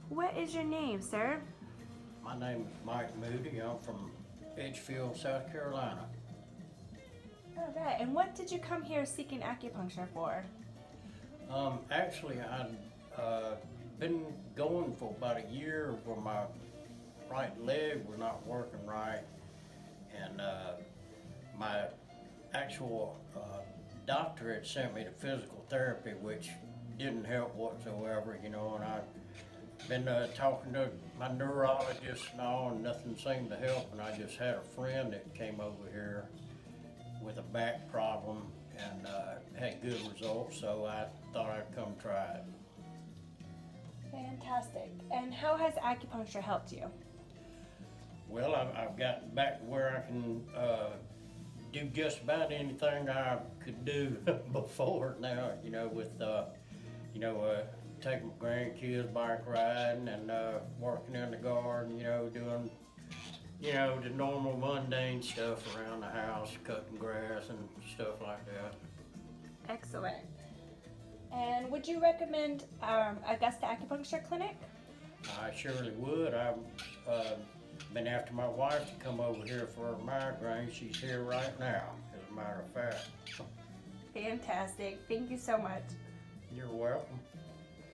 What is your name, sir? My name is Mike Moody. I'm from Edgefield, South Carolina. All right, and what did you come here seeking acupuncture for? Actually, I'd been going for about a year where my right leg was not working right, and my actual doctor had sent me to physical therapy, which didn't help whatsoever, and I've been talking to my neurologist and all, and nothing seemed to help, and I just had a friend that came over here with a back problem and had good results, so I thought I'd come try it. Fantastic. And how has acupuncture helped you? Well, I've gotten back to where I can do just about anything I could do before now, with taking my grandkids bike riding and working in the garden, doing the normal mundane stuff around the house, cutting grass and stuff like that. Excellent. And would you recommend Augusta Acupuncture Clinic? I surely would. I've been after my wife to come over here for a migraine. She's here right now, as a matter of fact. Fantastic. Thank you so much. You're welcome.